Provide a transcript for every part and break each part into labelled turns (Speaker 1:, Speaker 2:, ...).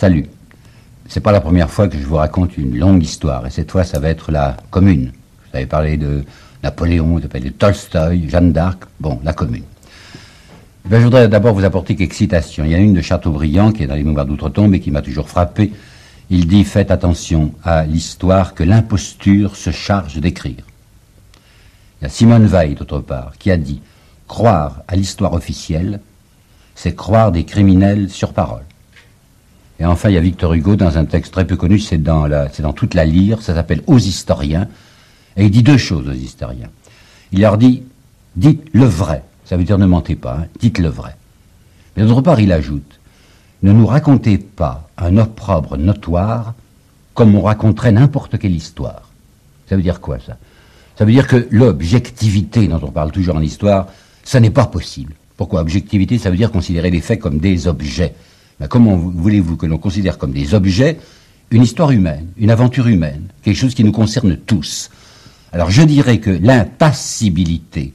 Speaker 1: Salut. C'est pas la première fois que je vous raconte une longue histoire, et cette fois ça va être la Commune. Vous avez parlé de Napoléon, vous avez parlé de Tolstoï, Jeanne d'Arc, bon, la Commune. Ben, je voudrais d'abord vous apporter quelques citations. Il y en a une de Chateaubriand qui est dans les Mémoires d'Outre-Tombe et qui m'a toujours frappé. Il dit « Faites attention à l'histoire que l'imposture se charge d'écrire ». Il y a Simone Weil, d'autre part, qui a dit « Croire à l'histoire officielle, c'est croire des criminels sur parole ». Et enfin, il y a Victor Hugo dans un texte très peu connu, c'est dans toute la lyre, ça s'appelle « Aux historiens ». Et il dit deux choses aux historiens. Il leur dit « Dites le vrai ». Ça veut dire ne mentez pas, hein, dites le vrai. Mais d'autre part, il ajoute « Ne nous racontez pas un opprobre notoire comme on raconterait n'importe quelle histoire ». Ça veut dire quoi, ça? Ça veut dire que l'objectivité dont on parle toujours en histoire, ça n'est pas possible. Pourquoi? Objectivité, ça veut dire considérer les faits comme des objets. Mais comment voulez-vous que l'on considère comme des objets une histoire humaine, une aventure humaine, quelque chose qui nous concerne tous? Alors je dirais que l'impassibilité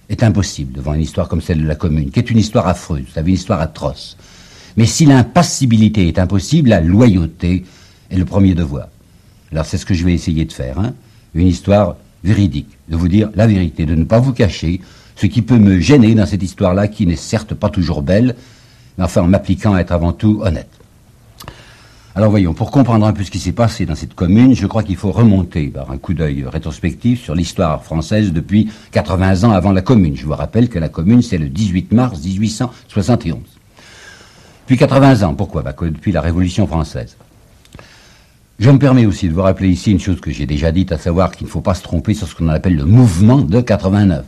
Speaker 1: est impossible devant une histoire comme celle de la Commune, qui est une histoire affreuse, vous savez, une histoire atroce. Mais si l'impassibilité est impossible, la loyauté est le premier devoir. Alors c'est ce que je vais essayer de faire, hein, une histoire véridique, de vous dire la vérité, de ne pas vous cacher ce qui peut me gêner dans cette histoire-là, qui n'est certes pas toujours belle, mais enfin en m'appliquant à être avant tout honnête. Alors voyons, pour comprendre un peu ce qui s'est passé dans cette Commune, je crois qu'il faut remonter par un coup d'œil rétrospectif sur l'histoire française depuis 80 ans avant la Commune. Je vous rappelle que la Commune, c'est le 18 mars 1871. Depuis 80 ans, pourquoi? Depuis la Révolution française. Je me permets aussi de vous rappeler ici une chose que j'ai déjà dite, à savoir qu'il ne faut pas se tromper sur ce qu'on appelle le mouvement de 89.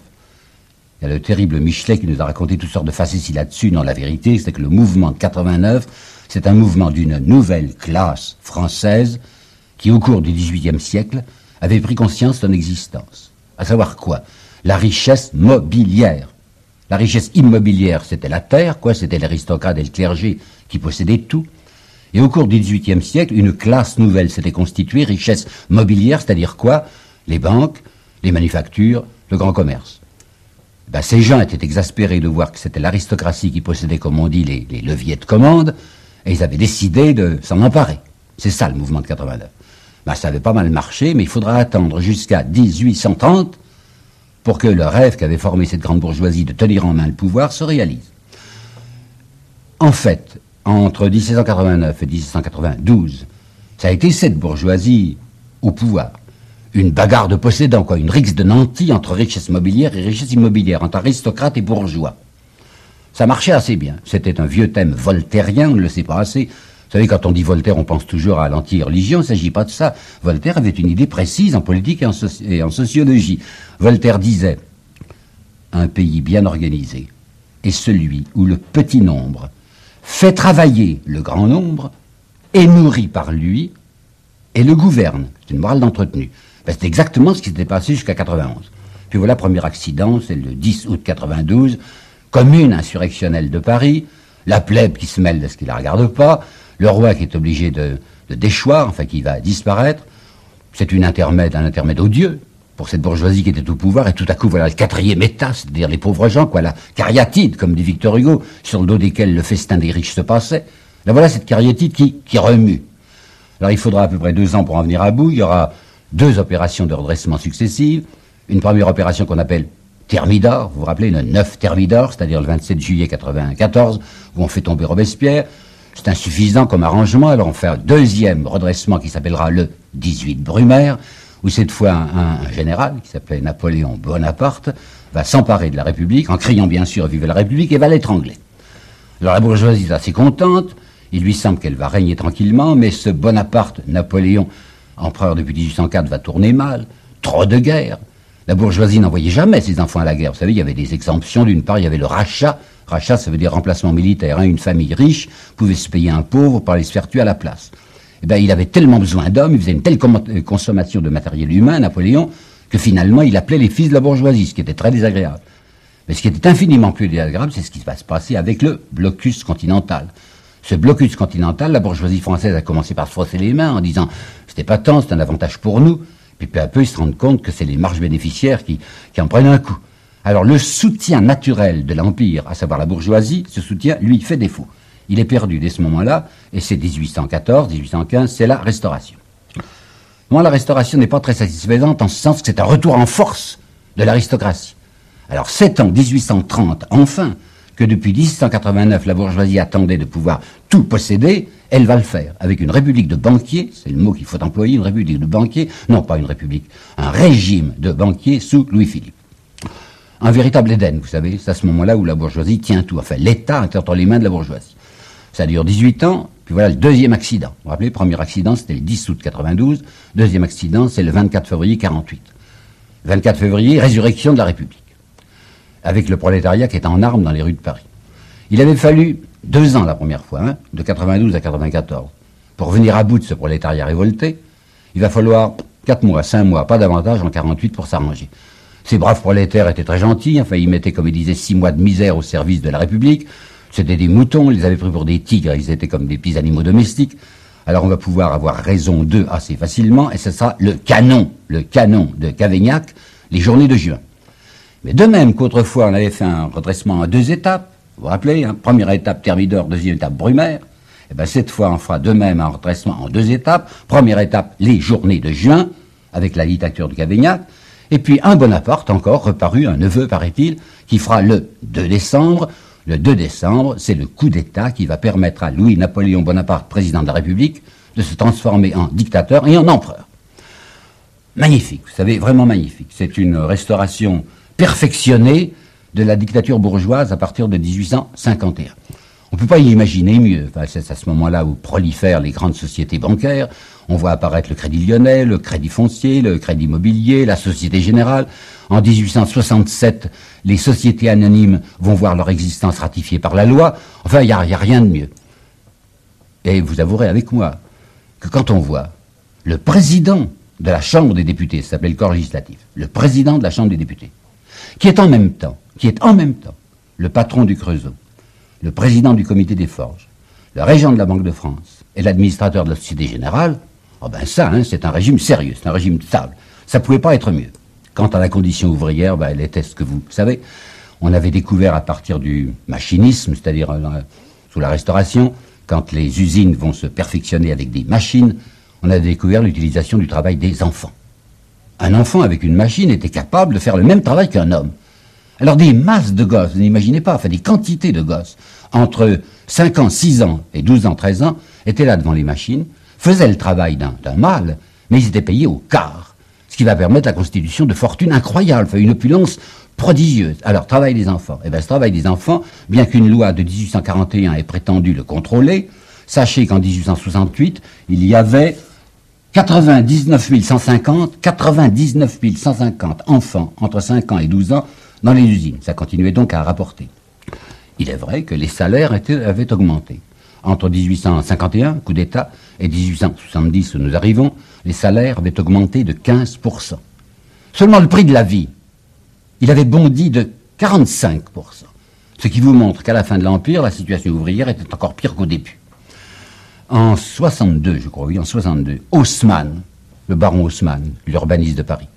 Speaker 1: Il y a le terrible Michelet qui nous a raconté toutes sortes de facéties là-dessus. Non, la vérité, c'est que le mouvement de 89, c'est un mouvement d'une nouvelle classe française qui, au cours du XVIIIe siècle, avait pris conscience de son existence. À savoir quoi? La richesse mobilière. La richesse immobilière, c'était la terre, quoi, c'était l'aristocrate et le clergé qui possédaient tout. Et au cours du XVIIIe siècle, une classe nouvelle s'était constituée, richesse mobilière, c'est-à-dire quoi? Les banques, les manufactures, le grand commerce. Ben, ces gens étaient exaspérés de voir que c'était l'aristocratie qui possédait, comme on dit, les leviers de commande, et ils avaient décidé de s'en emparer. C'est ça le mouvement de 89. Ben, ça avait pas mal marché, mais il faudra attendre jusqu'à 1830 pour que le rêve qu'avait formé cette grande bourgeoisie de tenir en main le pouvoir se réalise. En fait, entre 1789 et 1792, ça a été cette bourgeoisie au pouvoir. Une bagarre de possédants, quoi, une rixe de nantis entre richesse mobilière et richesse immobilière, entre aristocrates et bourgeois. Ça marchait assez bien. C'était un vieux thème voltairien, on ne le sait pas assez. Vous savez, quand on dit Voltaire, on pense toujours à l'anti-religion, il ne s'agit pas de ça. Voltaire avait une idée précise en politique et en sociologie. Voltaire disait « Un pays bien organisé est celui où le petit nombre fait travailler le grand nombre, est nourri par lui et le gouverne. » C'est une morale d'entretenu. Ben, c'est exactement ce qui s'était passé jusqu'à 91. Puis voilà, premier accident, c'est le 10 août 92, Commune insurrectionnelle de Paris, la plèbe qui se mêle de ce qui ne la regarde pas, le roi qui est obligé de déchoir, enfin qui va disparaître. C'est un intermède odieux pour cette bourgeoisie qui était au pouvoir, et tout à coup voilà le quatrième état, c'est-à-dire les pauvres gens, quoi, la cariatide, comme dit Victor Hugo, sur le dos desquels le festin des riches se passait. Là voilà cette cariatide qui remue. Alors il faudra à peu près 2 ans pour en venir à bout, il y aura 2 opérations de redressement successives. Une première opération qu'on appelle Thermidor, vous vous rappelez, le 9 Thermidor, c'est-à-dire le 27 juillet 94, où on fait tomber Robespierre. C'est insuffisant comme arrangement, alors on fait un deuxième redressement qui s'appellera le 18 Brumaire, où cette fois un général, qui s'appelait Napoléon Bonaparte, va s'emparer de la République, en criant bien sûr « Vive la République » et va l'étrangler. Alors la bourgeoisie est assez contente, il lui semble qu'elle va régner tranquillement, mais ce Bonaparte, Napoléon, empereur depuis 1804, va tourner mal, trop de guerre. La bourgeoisie n'envoyait jamais ses enfants à la guerre. Vous savez, il y avait des exemptions. D'une part, il y avait le rachat. Rachat, ça veut dire remplacement militaire. Hein. Une famille riche pouvait se payer un pauvre pour aller se faire tuer à la place. Eh bien, il avait tellement besoin d'hommes, il faisait une telle consommation de matériel humain, Napoléon, que finalement, il appelait les fils de la bourgeoisie, ce qui était très désagréable. Mais ce qui était infiniment plus désagréable, c'est ce qui va se passer avec le blocus continental. Ce blocus continental, la bourgeoisie française a commencé par se frotter les mains en disant « c'était pas tant, c'est un avantage pour nous ». Puis peu à peu, ils se rendent compte que c'est les marges bénéficiaires qui en prennent un coup. Alors le soutien naturel de l'Empire, à savoir la bourgeoisie, ce soutien, lui, fait défaut. Il est perdu dès ce moment-là, et c'est 1814, 1815, c'est la Restauration. Moi, la Restauration n'est pas très satisfaisante en ce sens que c'est un retour en force de l'aristocratie. Alors, c'est en 1830, enfin, que depuis 1889, la bourgeoisie attendait de pouvoir tout posséder, elle va le faire, avec une république de banquiers, c'est le mot qu'il faut employer, une république de banquiers, non pas une république, un régime de banquiers sous Louis-Philippe. Un véritable Éden, vous savez, c'est à ce moment-là où la bourgeoisie tient tout, enfin l'État est entre les mains de la bourgeoisie. Ça dure 18 ans, puis voilà le deuxième accident. Vous vous rappelez, le premier accident c'était le 10 août 92, deuxième accident c'est le 24 février 48. 24 février, résurrection de la République, avec le prolétariat qui est en armes dans les rues de Paris. Il avait fallu 2 ans la première fois, hein, de 92 à 94, pour venir à bout de ce prolétariat révolté. Il va falloir 4 mois, 5 mois, pas davantage en 48 pour s'arranger. Ces braves prolétaires étaient très gentils, enfin ils mettaient, comme ils disaient, 6 mois de misère au service de la République. C'était des moutons, ils les avaient pris pour des tigres, ils étaient comme des petits animaux domestiques. Alors on va pouvoir avoir raison d'eux assez facilement, et ce sera le canon de Cavaignac, les journées de juin. Mais de même qu'autrefois on avait fait un redressement en 2 étapes, vous vous rappelez, hein, première étape Thermidor, deuxième étape Brumaire, et bien cette fois on fera de même un redressement en 2 étapes, première étape les journées de juin, avec la dictature de Cavaignac, et puis un Bonaparte encore reparu, un neveu paraît-il, qui fera le 2 décembre. Le 2 décembre, c'est le coup d'État qui va permettre à Louis-Napoléon Bonaparte, président de la République, de se transformer en dictateur et en empereur. Magnifique, vous savez, vraiment magnifique. C'est une restauration perfectionnée de la dictature bourgeoise à partir de 1851. On ne peut pas y imaginer mieux. Enfin, c'est à ce moment-là où prolifèrent les grandes sociétés bancaires. On voit apparaître le Crédit Lyonnais, le Crédit Foncier, le Crédit Immobilier, la Société Générale. En 1867, les sociétés anonymes vont voir leur existence ratifiée par la loi. Enfin, il n'y a rien de mieux. Et vous avouerez avec moi que quand on voit le président de la Chambre des députés, ça s'appelait le corps législatif, le président de la Chambre des députés, qui est en même temps le patron du Creusot, le président du comité des forges, le régent de la Banque de France et l'administrateur de la Société Générale, oh ben ça, hein, c'est un régime sérieux, c'est un régime stable. Ça ne pouvait pas être mieux. Quant à la condition ouvrière, ben, elle était ce que vous savez. On avait découvert à partir du machinisme, c'est-à-dire sous la Restauration, quand les usines vont se perfectionner avec des machines, on a découvert l'utilisation du travail des enfants. Un enfant avec une machine était capable de faire le même travail qu'un homme. Alors des masses de gosses, vous n'imaginez pas, enfin des quantités de gosses, entre 5 ans, 6 ans et 12 ans, 13 ans, étaient là devant les machines, faisaient le travail d'un mâle, mais ils étaient payés au quart, ce qui va permettre la constitution de fortunes incroyables, enfin une opulence prodigieuse. Alors, travail des enfants. Eh bien, ce travail des enfants, bien qu'une loi de 1841 ait prétendu le contrôler, sachez qu'en 1868, il y avait 99 150 enfants entre 5 ans et 12 ans dans les usines. Ça continuait donc à rapporter. Il est vrai que les salaires avaient augmenté. Entre 1851, coup d'État, et 1870, où nous arrivons, les salaires avaient augmenté de 15%. Seulement le prix de la vie, il avait bondi de 45%. Ce qui vous montre qu'à la fin de l'Empire, la situation ouvrière était encore pire qu'au début. En 62, je crois, oui, en 62, Haussmann, le baron Haussmann, l'urbaniste de Paris,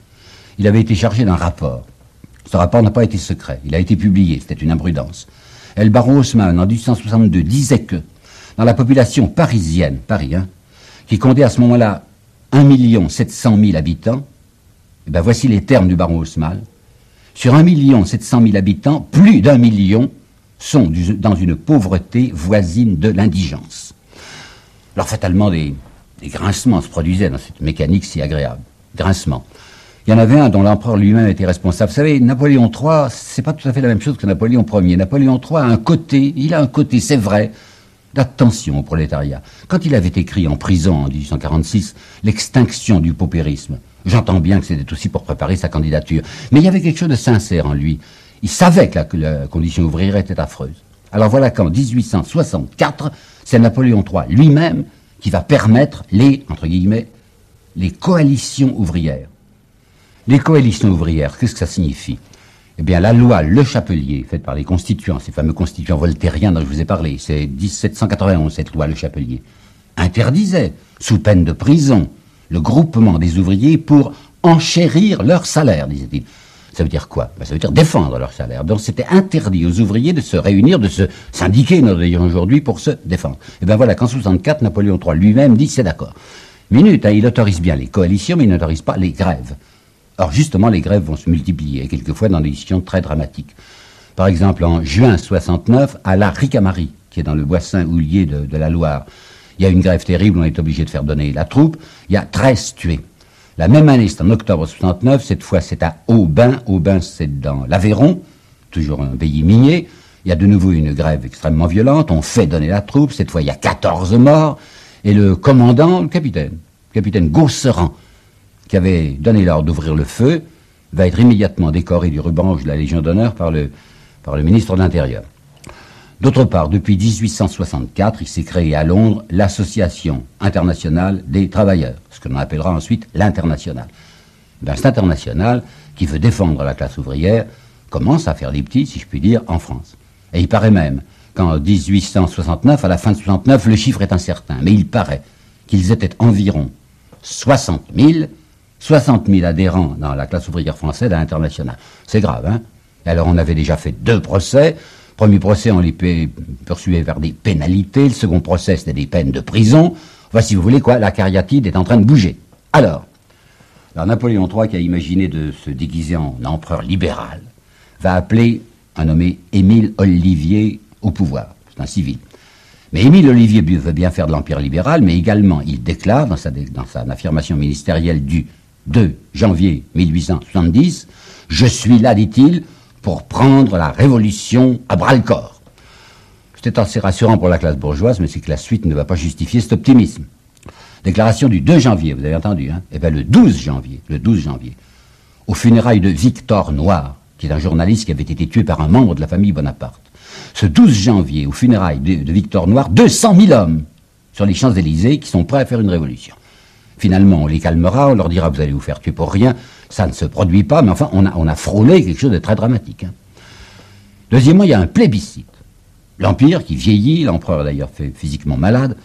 Speaker 1: il avait été chargé d'un rapport. Ce rapport n'a pas été secret, il a été publié, c'était une imprudence. Et le baron Haussmann, en 1862, disait que dans la population parisienne, Paris, hein, qui comptait à ce moment-là 1 700 000 habitants, et ben voici les termes du baron Haussmann. Sur 1 700 000 habitants, plus d'1 million sont dans une pauvreté voisine de l'indigence. Alors fatalement, des grincements se produisaient dans cette mécanique si agréable. Grincements. Il y en avait un dont l'empereur lui-même était responsable. Vous savez, Napoléon III, c'est pas tout à fait la même chose que Napoléon Ier. Napoléon III a un côté, c'est vrai, d'attention au prolétariat. Quand il avait écrit en prison en 1846 l'extinction du paupérisme, j'entends bien que c'était aussi pour préparer sa candidature, mais il y avait quelque chose de sincère en lui. Il savait que la condition ouvrière était affreuse. Alors voilà qu'en 1864, c'est Napoléon III lui-même qui va permettre entre guillemets, les coalitions ouvrières. Les coalitions ouvrières, qu'est-ce que ça signifie? Eh bien, la loi Le Chapelier, faite par les constituants, ces fameux constituants voltairiens dont je vous ai parlé, c'est 1791, cette loi Le Chapelier, interdisait, sous peine de prison, le groupement des ouvriers pour enchérir leur salaire, disait-il. Ça veut dire quoi? Ça veut dire défendre leur salaire. Donc c'était interdit aux ouvriers de se réunir, de se syndiquer, nous dire aujourd'hui, pour se défendre. Et bien voilà qu'en 64, Napoléon III lui-même dit c'est d'accord. Minute, il autorise bien les coalitions, mais il n'autorise pas les grèves. Or justement, les grèves vont se multiplier, quelquefois dans des situations très dramatiques. Par exemple, en juin 69, à la Ricamarie, qui est dans le bassin houlier de la Loire, il y a une grève terrible, on est obligé de faire donner la troupe, il y a 13 tués. La même année, c'est en octobre 69, cette fois c'est à Aubin. Aubin, c'est dans l'Aveyron, toujours un pays minier. Il y a de nouveau une grève extrêmement violente, on fait donner la troupe, cette fois il y a 14 morts, et le commandant, le capitaine Gausseran, qui avait donné l'ordre d'ouvrir le feu, va être immédiatement décoré du ruban rouge de la Légion d'honneur par le ministre de l'Intérieur. D'autre part, depuis 1864, il s'est créé à Londres l'Association internationale des travailleurs, ce que l'on appellera ensuite l'Internationale. Cet international, qui veut défendre la classe ouvrière, commence à faire des petits, si je puis dire, en France. Et il paraît même qu'en 1869, à la fin de 69, le chiffre est incertain, mais il paraît qu'ils étaient environ 60 000 adhérents dans la classe ouvrière française à l'Internationale. C'est grave, hein? Alors on avait déjà fait 2 procès. Premier procès, on les poursuivait vers des pénalités. Le second procès, c'était des peines de prison. Enfin, si vous voulez, quoi, la cariatide est en train de bouger. Alors Napoléon III, qui a imaginé de se déguiser en empereur libéral, va appeler un nommé Émile Ollivier au pouvoir. C'est un civil. Mais Émile Ollivier veut bien faire de l'empire libéral, mais également, il déclare, dans sa affirmation ministérielle du 2 janvier 1870, « Je suis là, dit-il, pour prendre la révolution à bras-le-corps ». C'était assez rassurant pour la classe bourgeoise, mais c'est que la suite ne va pas justifier cet optimisme. Déclaration du 2 janvier, vous avez entendu, hein? Eh bien le 12 janvier, aux funérailles de Victor Noir, qui est un journaliste qui avait été tué par un membre de la famille Bonaparte. Ce 12 janvier, aux funérailles de Victor Noir, 200 000 hommes sur les Champs-Élysées qui sont prêts à faire une révolution. Finalement, on les calmera, on leur dira vous allez vous faire tuer pour rien, ça ne se produit pas, mais enfin, on a frôlé quelque chose de très dramatique. Hein. Deuxièmement, il y a un plébiscite. L'Empire, qui vieillit, l'empereur d'ailleurs fait physiquement malade,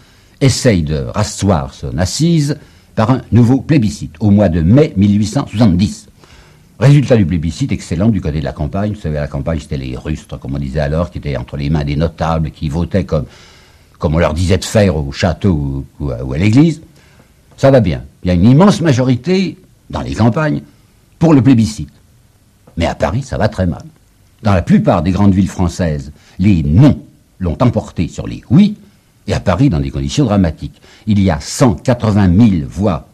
Speaker 1: essaye de rasseoir son assise par un nouveau plébiscite, au mois de mai 1870. Résultat du plébiscite excellent du côté de la campagne. Vous savez, la campagne, c'était les rustres, comme on disait alors, qui étaient entre les mains des notables, qui votaient comme on leur disait de faire au château ou à l'église. Ça va bien. Il y a une immense majorité dans les campagnes pour le plébiscite. Mais à Paris, ça va très mal. Dans la plupart des grandes villes françaises, les non l'ont emporté sur les oui, et à Paris, dans des conditions dramatiques. Il y a 183 000 voix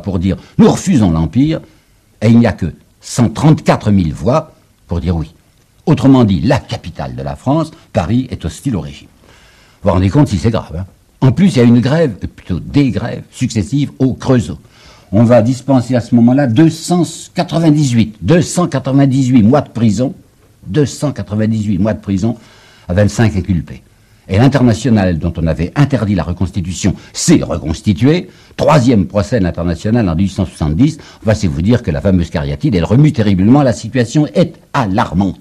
Speaker 1: pour dire « nous refusons l'Empire », et il n'y a que 134 000 voix pour dire oui. Autrement dit, la capitale de la France, Paris, est hostile au régime. Vous vous rendez compte si c'est grave, hein? En plus, il y a une grève, plutôt des grèves successives au Creusot. On va dispenser à ce moment-là 298 mois de prison, 298 mois de prison à 25 inculpés. Et l'Internationale, dont on avait interdit la reconstitution, s'est reconstituée. 3e procès de l'Internationale en 1870. Enfin, c'est vous dire que la fameuse cariatide, elle remue terriblement. La situation est alarmante.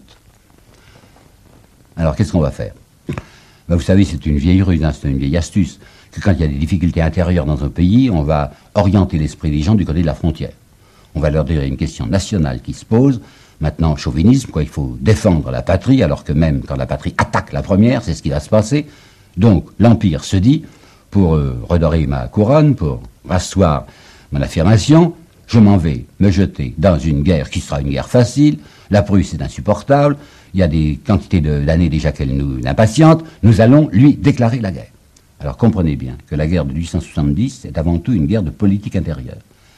Speaker 1: Alors, qu'est-ce qu'on va faire? Vous savez, c'est une vieille ruse, hein, c'est une vieille astuce, que quand il y a des difficultés intérieures dans un pays, on va orienter l'esprit des gens du côté de la frontière. On va leur dire une question nationale qui se pose. Maintenant, chauvinisme, quoi, il faut défendre la patrie, alors que même quand la patrie attaque la première, c'est ce qui va se passer. Donc, l'Empire se dit, pour redorer ma couronne, pour rasseoir mon affirmation, je m'en vais me jeter dans une guerre qui sera une guerre facile. La Prusse est insupportable, il y a des quantités d'années déjà qu'elle nous impatiente, nous allons lui déclarer la guerre. Alors comprenez bien que la guerre de 1870 est avant tout une guerre de politique intérieure.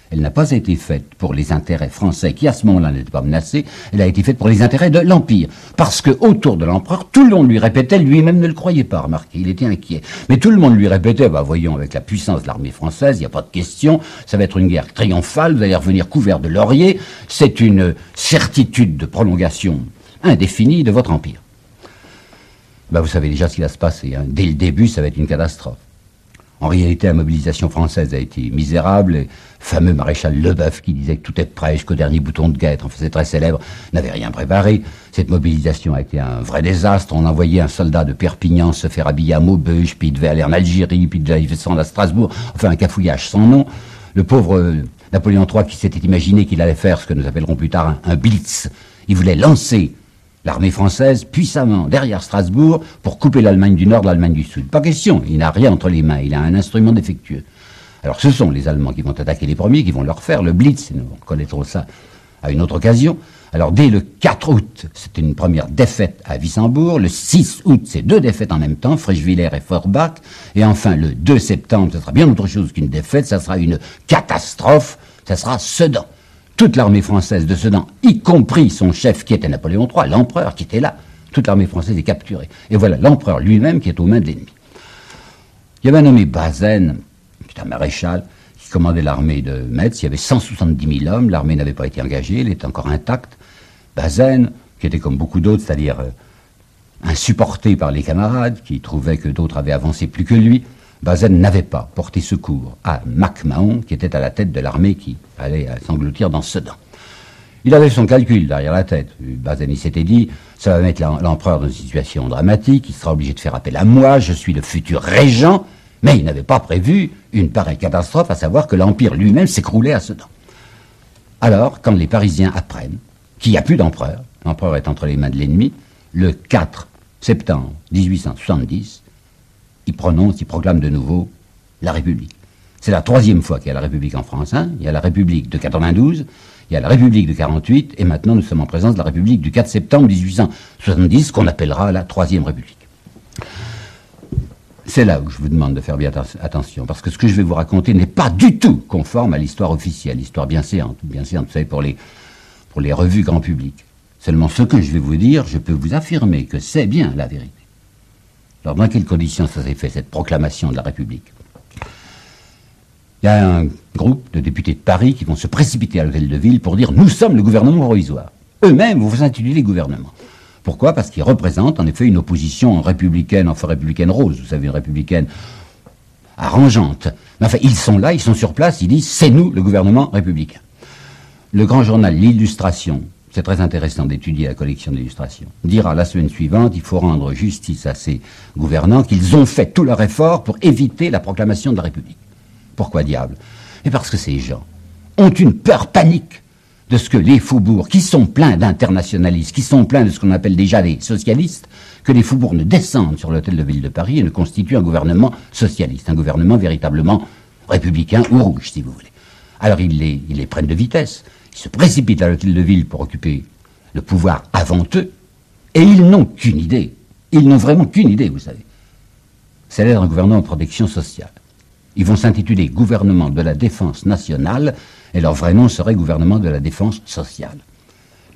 Speaker 1: Elle n'a pas été faite pour les intérêts français qui à ce moment-là n'étaient pas menacés, elle a été faite pour les intérêts de l'Empire. Parce que autour de l'empereur, tout le monde lui répétait, lui-même ne le croyait pas, remarquez, il était inquiet. Mais tout le monde lui répétait, voyons, avec la puissance de l'armée française, il n'y a pas de question, ça va être une guerre triomphale, vous allez revenir couvert de lauriers, c'est une certitude de prolongation indéfinie de votre empire. Vous savez déjà ce qui va se passer, hein. Dès le début, ça va être une catastrophe. En réalité, la mobilisation française a été misérable. Le fameux maréchal Leboeuf, qui disait que tout est prêt jusqu'au dernier bouton de guêtre, enfin c'est très célèbre, n'avait rien préparé. Cette mobilisation a été un vrai désastre. On envoyait un soldat de Perpignan se faire habiller à Maubeuge, puis il devait aller en Algérie, puis il devait descendre à Strasbourg, enfin un cafouillage sans nom. Le pauvre Napoléon III qui s'était imaginé qu'il allait faire ce que nous appellerons plus tard un blitz. Il voulait lancer l'armée française puissamment derrière Strasbourg pour couper l'Allemagne du Nord de l'Allemagne du Sud. Pas question, il n'a rien entre les mains, il a un instrument défectueux. Alors ce sont les Allemands qui vont attaquer les premiers, qui vont leur faire le blitz, et nous connaîtrons ça à une autre occasion. Alors dès le 4 août, c'était une première défaite à Wissembourg. Le 6 août, c'est 2 défaites en même temps, Frischwiller et Forbach. Et enfin, le 2 septembre, ça sera bien autre chose qu'une défaite, ça sera une catastrophe, ça sera Sedan. Toute l'armée française de Sedan, y compris son chef qui était Napoléon III, l'empereur qui était là, toute l'armée française est capturée. Et voilà l'empereur lui-même qui est aux mains de l'ennemi. Il y avait un nommé Bazaine, qui est un maréchal, qui commandait l'armée de Metz. Il y avait 170 000 hommes, l'armée n'avait pas été engagée, elle était encore intacte. Bazaine, qui était comme beaucoup d'autres, c'est-à-dire insupporté par les camarades, qui trouvaient que d'autres avaient avancé plus que lui, Bazaine n'avait pas porté secours à MacMahon, qui était à la tête de l'armée qui allait s'engloutir dans Sedan. Il avait son calcul derrière la tête. Bazaine, il s'était dit, ça va mettre l'empereur dans une situation dramatique, il sera obligé de faire appel à moi, je suis le futur régent, mais il n'avait pas prévu une pareille catastrophe, à savoir que l'Empire lui-même s'écroulait à Sedan. Alors, quand les Parisiens apprennent qu'il n'y a plus d'empereur, l'empereur est entre les mains de l'ennemi, le 4 septembre 1870, il proclame de nouveau la République. C'est la 3e fois qu'il y a la République en France. Hein. Il y a la République de 92, il y a la République de 48, et maintenant nous sommes en présence de la République du 4 septembre 1870, qu'on appellera la 3e République. C'est là où je vous demande de faire bien attention, parce que ce que je vais vous raconter n'est pas du tout conforme à l'histoire officielle, l'histoire bienséante, vous savez, pour les revues grand public. Seulement ce que je vais vous dire, je peux vous affirmer que c'est bien la vérité. Alors, dans quelles conditions ça s'est fait, cette proclamation de la République? Il y a un groupe de députés de Paris qui vont se précipiter à l'hôtel de ville pour dire « Nous sommes le gouvernement provisoire ». Eux-mêmes vont s'intituler gouvernement. Pourquoi? Parce qu'ils représentent en effet une opposition républicaine, enfin républicaine rose, vous savez, une républicaine arrangeante. Mais enfin, ils sont là, ils sont sur place, ils disent « C'est nous, le gouvernement républicain ». Le grand journal L'Illustration, c'est très intéressant d'étudier la collection d'illustrations, dira la semaine suivante, il faut rendre justice à ces gouvernants, qu'ils ont fait tout leur effort pour éviter la proclamation de la République. Pourquoi diable? Et parce que ces gens ont une peur panique de ce que les faubourgs, qui sont pleins d'internationalistes, qui sont pleins de ce qu'on appelle déjà les socialistes, que les faubourgs ne descendent sur l'hôtel de ville de Paris et ne constituent un gouvernement socialiste, un gouvernement véritablement républicain ou rouge, si vous voulez. Alors ils les prennent de vitesse. Ils se précipitent à l'hôtel de ville pour occuper le pouvoir avant eux, et ils n'ont qu'une idée. Ils n'ont vraiment qu'une idée, vous savez. C'est d'être un gouvernement de protection sociale. Ils vont s'intituler gouvernement de la défense nationale, et leur vrai nom serait gouvernement de la défense sociale.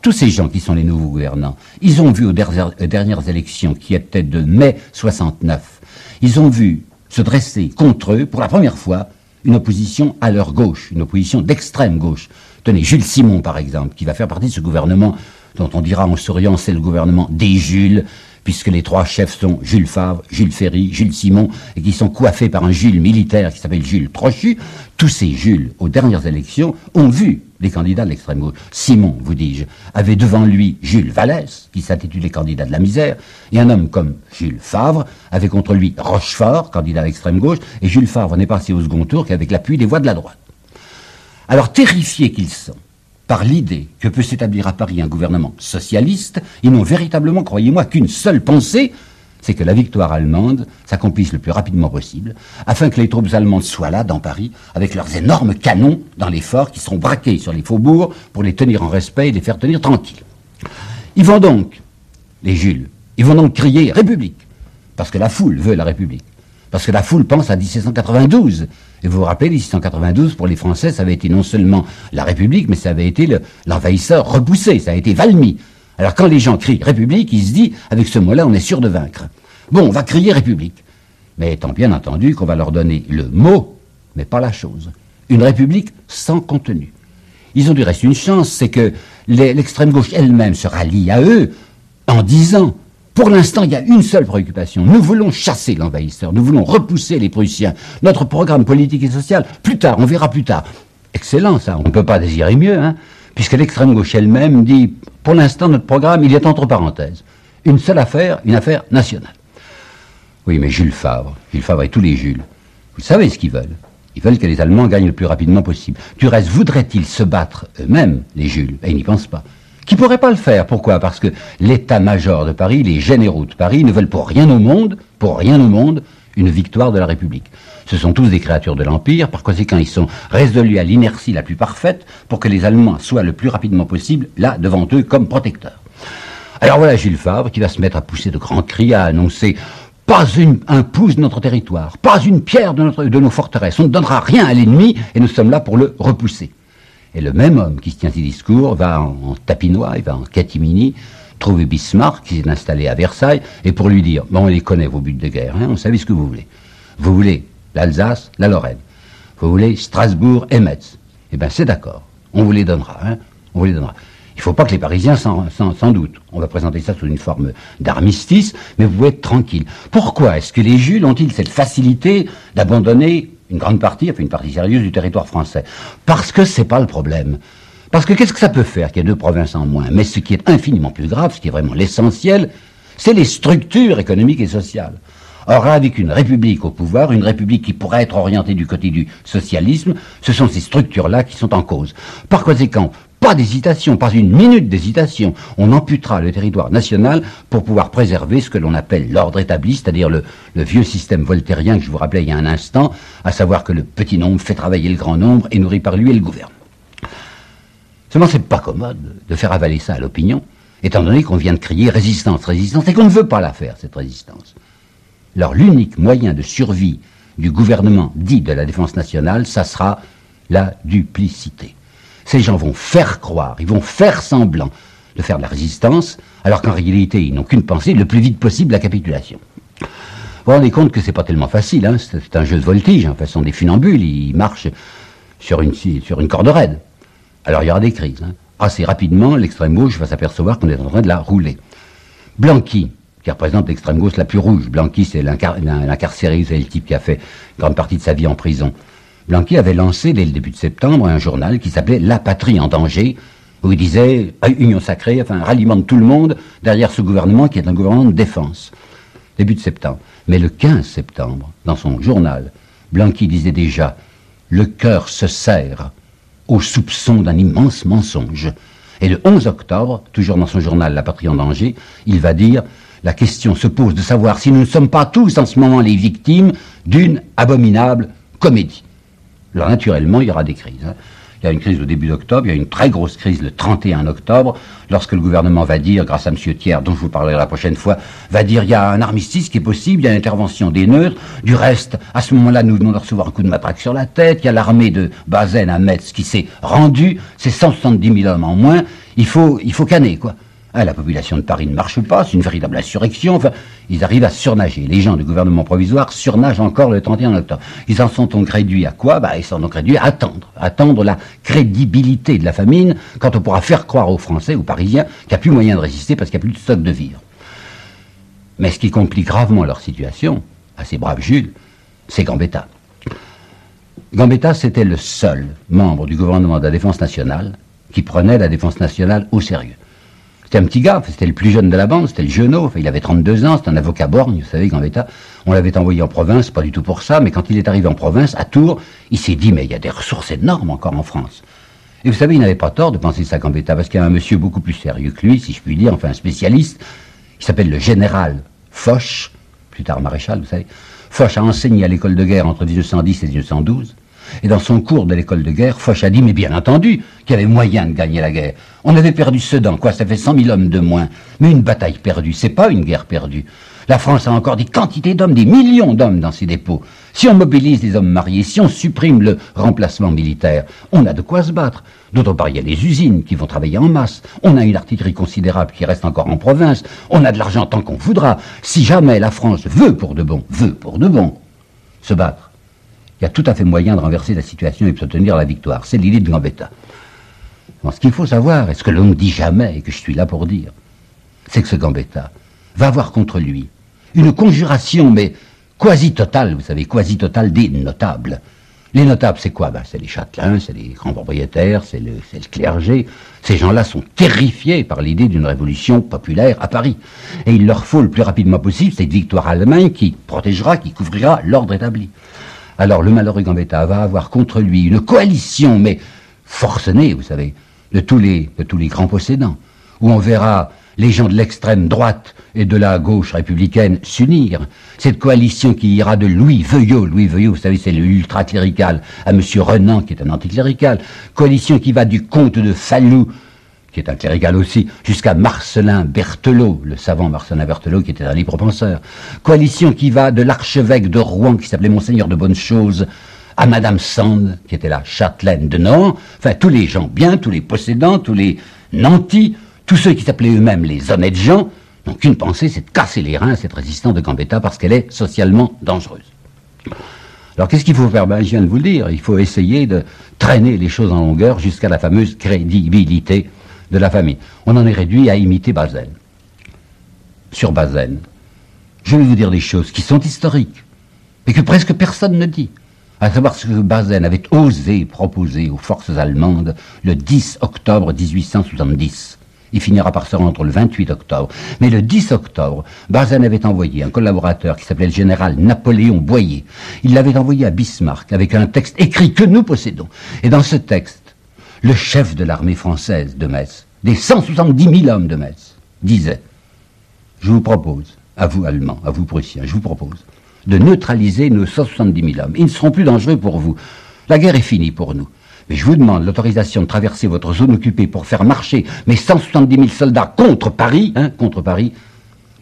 Speaker 1: Tous ces gens qui sont les nouveaux gouvernants, ils ont vu aux dernières élections, qui étaient de mai 69, ils ont vu se dresser contre eux, pour la première fois, une opposition à leur gauche, une opposition d'extrême gauche. Tenez, Jules Simon, par exemple, qui va faire partie de ce gouvernement dont on dira en souriant, c'est le gouvernement des Jules, puisque les 3 chefs sont Jules Favre, Jules Ferry, Jules Simon, et qui sont coiffés par un Jules militaire qui s'appelle Jules Trochu. Tous ces Jules, aux dernières élections, ont vu les candidats de l'extrême gauche. Simon, vous dis-je, avait devant lui Jules Vallès, qui s'intitulait candidat de la misère, et un homme comme Jules Favre avait contre lui Rochefort, candidat à l'extrême gauche, et Jules Favre n'est passé au second tour qu'avec l'appui des voix de la droite. Alors, terrifiés qu'ils sont par l'idée que peut s'établir à Paris un gouvernement socialiste, ils n'ont véritablement, croyez-moi, qu'une seule pensée, c'est que la victoire allemande s'accomplisse le plus rapidement possible, afin que les troupes allemandes soient là, dans Paris, avec leurs énormes canons dans les forts qui seront braqués sur les faubourgs pour les tenir en respect et les faire tenir tranquilles. Ils vont donc, les Jules, ils vont donc crier « République », parce que la foule veut la République. Parce que la foule pense à 1792. Et vous vous rappelez, 1792, pour les Français, ça avait été non seulement la République, mais ça avait été l'envahisseur repoussé, ça a été Valmy. Alors quand les gens crient République, ils se disent, avec ce mot-là, on est sûr de vaincre. Bon, on va crier République. Mais étant bien entendu qu'on va leur donner le mot, mais pas la chose. Une République sans contenu. Ils ont du reste une chance, c'est que l'extrême gauche elle-même se rallie à eux en disant... Pour l'instant, il y a une seule préoccupation. Nous voulons chasser l'envahisseur. Nous voulons repousser les Prussiens. Notre programme politique et social, plus tard, on verra plus tard. Excellent, ça. On ne peut pas désirer mieux, hein, puisque l'extrême gauche elle-même dit, pour l'instant, notre programme, il est entre parenthèses. Une seule affaire, une affaire nationale. Oui, mais Jules Favre et tous les Jules, vous savez ce qu'ils veulent. Ils veulent que les Allemands gagnent le plus rapidement possible. Du reste, voudraient-ils se battre eux-mêmes, les Jules? Et ils n'y pensent pas. Qui ne pourraient pas le faire. Pourquoi? Parce que l'état-major de Paris, les généraux de Paris, ne veulent pour rien au monde, une victoire de la République. Ce sont tous des créatures de l'Empire, par conséquent, ils sont résolus à l'inertie la plus parfaite pour que les Allemands soient le plus rapidement possible là, devant eux, comme protecteurs. Alors voilà Jules Favre qui va se mettre à pousser de grands cris, à annoncer « Pas un pouce de notre territoire, pas une pierre de nos forteresses, on ne donnera rien à l'ennemi et nous sommes là pour le repousser. » Et le même homme qui se tient ces discours va en tapinois, il va en catimini, trouver Bismarck qui s'est installé à Versailles et pour lui dire « Bon, on les connaît vos buts de guerre, hein, on savait ce que vous voulez. Vous voulez l'Alsace, la Lorraine. Vous voulez Strasbourg et Metz. Eh bien c'est d'accord, on vous les donnera, hein, on vous les donnera. » Il ne faut pas que les Parisiens s'en doutent. On va présenter ça sous une forme d'armistice, mais vous pouvez être tranquille. Pourquoi est-ce que les Jules ont-ils cette facilité d'abandonner une grande partie, enfin une partie sérieuse du territoire français? Parce que c'est pas le problème. Parce que qu'est-ce que ça peut faire qu'il y ait 2 provinces en moins? Mais ce qui est infiniment plus grave, ce qui est vraiment l'essentiel, c'est les structures économiques et sociales. Or, avec une république au pouvoir, une république qui pourrait être orientée du côté du socialisme, ce sont ces structures-là qui sont en cause. Par conséquent, pas d'hésitation, pas une minute d'hésitation. On amputera le territoire national pour pouvoir préserver ce que l'on appelle l'ordre établi, c'est-à-dire le vieux système voltairien que je vous rappelais il y a un instant, à savoir que le petit nombre fait travailler le grand nombre et nourrit par lui et le gouverne. Seulement, c'est pas commode de faire avaler ça à l'opinion, étant donné qu'on vient de crier résistance, résistance, et qu'on ne veut pas la faire, cette résistance. Alors, l'unique moyen de survie du gouvernement dit de la défense nationale, ça sera la duplicité. Ces gens vont faire croire, ils vont faire semblant de faire de la résistance, alors qu'en réalité, ils n'ont qu'une pensée, le plus vite possible, la capitulation. Vous vous rendez compte que c'est pas tellement facile, hein, c'est un jeu de voltige, en fait, ce sont des funambules, ils marchent sur une corde raide. Alors il y aura des crises. Hein. Assez rapidement, l'extrême gauche va s'apercevoir qu'on est en train de la rouler. Blanqui, qui représente l'extrême gauche la plus rouge, Blanqui c'est l'incarcéré, c'est le type qui a fait une grande partie de sa vie en prison. Blanqui avait lancé, dès le début de septembre, un journal qui s'appelait « La patrie en danger », où il disait « Union sacrée », enfin, ralliement de tout le monde derrière ce gouvernement qui est un gouvernement de défense. Début de septembre. Mais le 15 septembre, dans son journal, Blanqui disait déjà « Le cœur se serre au soupçon d'un immense mensonge ». Et le 11 octobre, toujours dans son journal « La patrie en danger », il va dire « La question se pose de savoir si nous ne sommes pas tous en ce moment les victimes d'une abominable comédie ». Alors naturellement, il y aura des crises. Hein. Il y a une crise au début d'octobre, il y a une très grosse crise le 31 octobre, lorsque le gouvernement va dire, grâce à M. Thiers, dont je vous parlerai la prochaine fois, va dire il y a un armistice qui est possible, il y a l'intervention des neutres, du reste, à ce moment-là, nous venons de recevoir un coup de matraque sur la tête, il y a l'armée de Bazaine à Metz qui s'est rendue, c'est 170 000 hommes en moins, il faut canner, quoi. Hein, la population de Paris ne marche pas, c'est une véritable insurrection, enfin, ils arrivent à surnager. Les gens du gouvernement provisoire surnagent encore le 31 octobre. Ils en sont donc réduits à quoi? Ils sont donc réduits à attendre la crédibilité de la famine, quand on pourra faire croire aux Français, aux Parisiens, qu'il n'y a plus moyen de résister parce qu'il n'y a plus de stock de vivres. Mais ce qui complique gravement leur situation, à ces braves Jules, c'est Gambetta. Gambetta, c'était le seul membre du gouvernement de la Défense nationale qui prenait la Défense nationale au sérieux. C'était un petit gars, c'était le plus jeune de la bande, c'était le Jeunot, il avait 32 ans, c'était un avocat borgne, vous savez, Gambetta. On l'avait envoyé en province, pas du tout pour ça, mais quand il est arrivé en province, à Tours, il s'est dit, mais il y a des ressources énormes encore en France. Et vous savez, il n'avait pas tort de penser ça, Gambetta, parce qu'il y a un monsieur beaucoup plus sérieux que lui, si je puis dire, enfin un spécialiste, qui s'appelle le général Foch, plus tard maréchal, vous savez. Foch a enseigné à l'école de guerre entre 1910 et 1912. Et dans son cours de l'école de guerre, Foch a dit, mais bien entendu, qu'il y avait moyen de gagner la guerre. On avait perdu Sedan, quoi, ça fait 100 000 hommes de moins. Mais une bataille perdue, c'est pas une guerre perdue. La France a encore des quantités d'hommes, des millions d'hommes dans ses dépôts. Si on mobilise les hommes mariés, si on supprime le remplacement militaire, on a de quoi se battre. D'autre part, il y a les usines qui vont travailler en masse. On a une artillerie considérable qui reste encore en province. On a de l'argent tant qu'on voudra. Si jamais la France veut pour de bon, se battre, il y a tout à fait moyen de renverser la situation et de obtenir la victoire. C'est l'idée de Gambetta. Bon, ce qu'il faut savoir, et ce que l'on ne dit jamais, et que je suis là pour dire, c'est que ce Gambetta va avoir contre lui une conjuration, mais quasi-totale, vous savez, quasi-totale des notables. Les notables, c'est quoi? C'est les châtelains, c'est les grands propriétaires, c'est le clergé. Ces gens-là sont terrifiés par l'idée d'une révolution populaire à Paris. Et il leur faut le plus rapidement possible cette victoire allemande qui protégera, qui couvrira l'ordre établi. alors le malheureux Gambetta va avoir contre lui une coalition, mais forcenée, vous savez, de tous les grands possédants, où on verra les gens de l'extrême droite et de la gauche républicaine s'unir. Cette coalition qui ira de Louis Veuillot, vous savez, c'est l'ultra-clérical, à M. Renan, qui est un anticlérical, coalition qui va du comte de Falloux, qui est un clérical aussi, jusqu'à Marcellin Berthelot, le savant Marcellin Berthelot, qui était un libre penseur. Coalition qui va de l'archevêque de Rouen, qui s'appelait Monseigneur de Bonnechose, à Madame Sand, qui était la châtelaine de Nohant, enfin tous les gens bien, tous les possédants, tous les nantis, tous ceux qui s'appelaient eux-mêmes les honnêtes gens, n'ont qu'une pensée, c'est de casser les reins à cette résistance de Gambetta parce qu'elle est socialement dangereuse. Alors qu'est-ce qu'il faut faire? Je viens de vous le dire, il faut essayer de traîner les choses en longueur jusqu'à la fameuse crédibilité de la famille. On en est réduit à imiter Bazaine. Sur Bazaine, je vais vous dire des choses qui sont historiques, mais que presque personne ne dit. À savoir ce que Bazaine avait osé proposer aux forces allemandes le 10 octobre 1870. Il finira par se rendre le 28 octobre. Mais le 10 octobre, Bazaine avait envoyé un collaborateur qui s'appelait le général Napoléon Boyer. Il l'avait envoyé à Bismarck avec un texte écrit que nous possédons. Et dans ce texte, le chef de l'armée française de Metz, des 170 000 hommes de Metz, disait « Je vous propose, à vous Allemands, à vous Prussiens, je vous propose de neutraliser nos 170 000 hommes. Ils ne seront plus dangereux pour vous. La guerre est finie pour nous. Mais je vous demande l'autorisation de traverser votre zone occupée pour faire marcher mes 170 000 soldats contre Paris,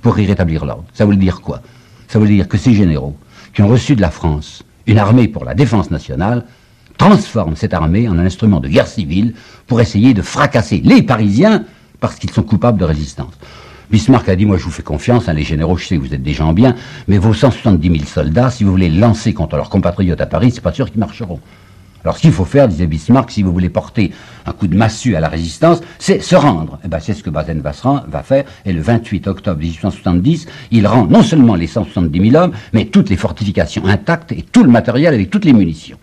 Speaker 1: pour y rétablir l'ordre. » Ça veut dire quoi? Ça veut dire que ces généraux, qui ont reçu de la France une armée pour la défense nationale, transforment cette armée en un instrument de guerre civile pour essayer de fracasser les Parisiens parce qu'ils sont coupables de résistance. Bismarck a dit, moi je vous fais confiance, les généraux, je sais que vous êtes des gens bien, mais vos 170 000 soldats, si vous voulez les lancer contre leurs compatriotes à Paris, c'est pas sûr qu'ils marcheront. Alors ce qu'il faut faire, disait Bismarck, si vous voulez porter un coup de massue à la résistance, c'est se rendre. Et c'est ce que Bazaine va faire, et le 28 octobre 1870, il rend non seulement les 170 000 hommes, mais toutes les fortifications intactes et tout le matériel avec toutes les munitions.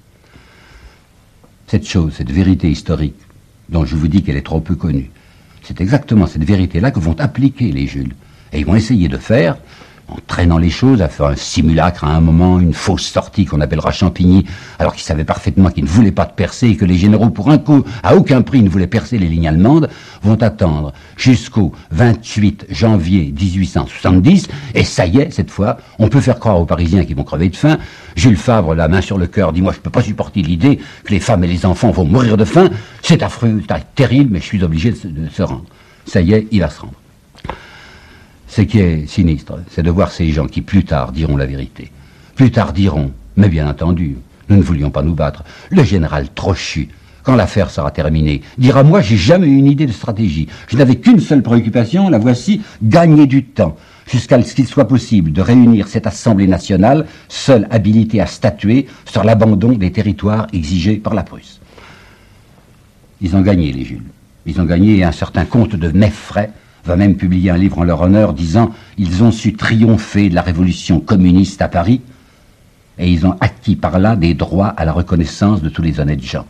Speaker 1: Cette chose, cette vérité historique, dont je vous dis qu'elle est trop peu connue, c'est exactement cette vérité-là que vont appliquer les Jules. Et ils vont essayer de faire, en traînant les choses, à faire un simulacre à un moment, une fausse sortie qu'on appellera Champigny, alors qu'ils savaient parfaitement qu'ils ne voulaient pas de percer et que les généraux, pour un coup, à aucun prix, ne voulaient percer les lignes allemandes, vont attendre jusqu'au 28 janvier 1870, et ça y est, cette fois, on peut faire croire aux Parisiens qu'ils vont crever de faim. Jules Favre, la main sur le cœur, dit, moi je ne peux pas supporter l'idée que les femmes et les enfants vont mourir de faim, c'est affreux, c'est terrible, mais je suis obligé de se rendre. Ça y est, il va se rendre. Ce qui est sinistre, c'est de voir ces gens qui plus tard diront la vérité. Plus tard diront, mais bien entendu, nous ne voulions pas nous battre. Le général Trochu, quand l'affaire sera terminée, dira, moi j'ai jamais eu une idée de stratégie. Je n'avais qu'une seule préoccupation, la voici, gagner du temps, jusqu'à ce qu'il soit possible de réunir cette Assemblée nationale, seule habilitée à statuer sur l'abandon des territoires exigés par la Prusse. Ils ont gagné, les Jules. Ils ont gagné, et un certain comte de Meffray va même publier un livre en leur honneur disant « Ils ont su triompher de la révolution communiste à Paris et ils ont acquis par là des droits à la reconnaissance de tous les honnêtes gens. »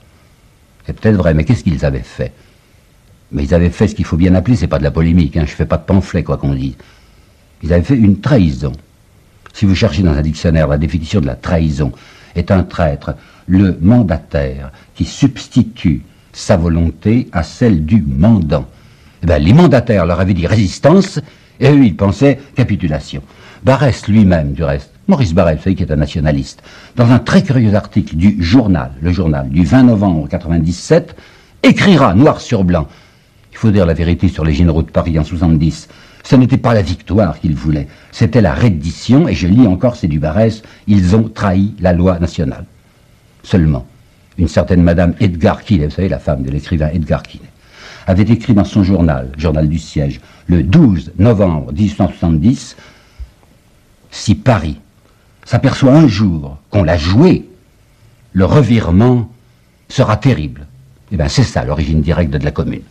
Speaker 1: C'est peut-être vrai, mais qu'est-ce qu'ils avaient fait? Mais ils avaient fait ce qu'il faut bien appeler, c'est pas de la polémique, je ne fais pas de pamphlet, quoi qu'on dise. Ils avaient fait une trahison. Si vous cherchez dans un dictionnaire, la définition de la trahison est un traître, le mandataire qui substitue sa volonté à celle du mandant. Eh bien, les mandataires leur avaient dit résistance, et eux, ils pensaient capitulation. Barrès lui-même, du reste, Maurice Barrès, vous savez, qui est un nationaliste, dans un très curieux article du journal, le journal du 20 novembre 97, écrira noir sur blanc, il faut dire la vérité sur les généraux de Paris en 70, ce n'était pas la victoire qu'ils voulaient, c'était la reddition, et je lis encore, c'est du Barrès, ils ont trahi la loi nationale. Seulement, une certaine madame Edgar Quinet, vous savez, la femme de l'écrivain Edgar Quinet, avait écrit dans son journal, Journal du Siège, le 12 novembre 1870, si Paris s'aperçoit un jour qu'on l'a joué, le revirement sera terrible. Eh bien, c'est ça l'origine directe de la Commune.